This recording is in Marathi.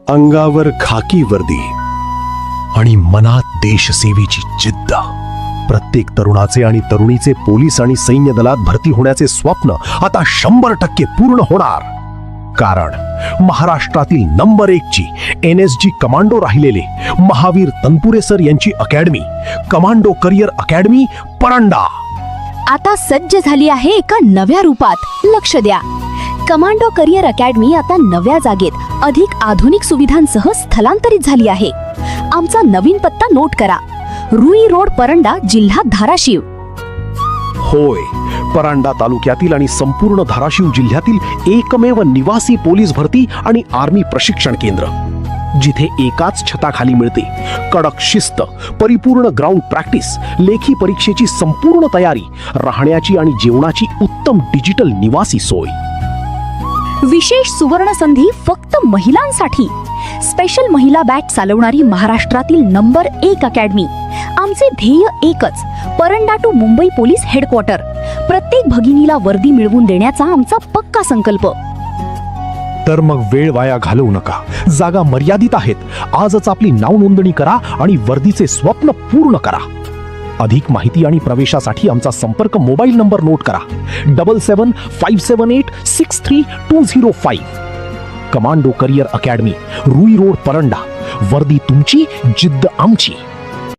अंगावर खाकी वर्दी आणि मनात देशसेवेची जिद्द. प्रत्येक तरुणाचे आणि तरुणीचे पोलीस आणि सैन्य दलात भरती होण्याचे स्वप्न आता 100% पूर्ण होणार. कारण महाराष्ट्रातील नंबर 1 ची NSG कमांडो राहिलेले महावीर तनपुरे सर यांची academy, commando career academy Paranda, आता सज्ज झाली आहे एका नव्या रूपात. लक्ष द्या, कमांडो करिअर अकॅडमी आता नव्या जागेत अधिक आधुनिक सुविधांसह स्थलांतरित झाली आहे. आमचा नवीन पत्ता नोट करा. रुई रोड, परंडा, जिल्हा धाराशिव. होय, परांडा तालुक्यातील आणि संपूर्ण धाराशिव जिल्ह्यातील एकमेव निवासी पोलीस भरती आणि आर्मी प्रशिक्षण केंद्र, जिथे एकाच छताखाली मिळते कडक शिस्त, परिपूर्ण ग्राउंड प्रॅक्टिस, लेखी परीक्षेची संपूर्ण तयारी, राहण्याची आणि जेवणाची उत्तम डिजिटल निवासी सोय. विशेष सुवर्ण संधी फक्त महिलांसाठी. स्पेशल महिला बॅच चालवणारी महाराष्ट्रातील नंबर 1 अकॅडमी. आमचे ध्येय एकच, Paranda to Mumbai police headquarter. प्रत्येक भगिनीला वर्दी मिळवून देण्याचा आमचा पक्का संकल्प. तर मग वेळ वाया घालवू नका. जागा मर्यादित आहेत. आजच आपली नाव नोंदणी करा आणि वर्दीचे स्वप्न पूर्ण करा. अधिक माहिती आणि प्रवेशासाठी आमचा संपर्क मोबाईल नंबर नोट करा: 7757863205. Commando career academy, Rui road, Paranda. वर्दी तुमची, जिद्द आमची.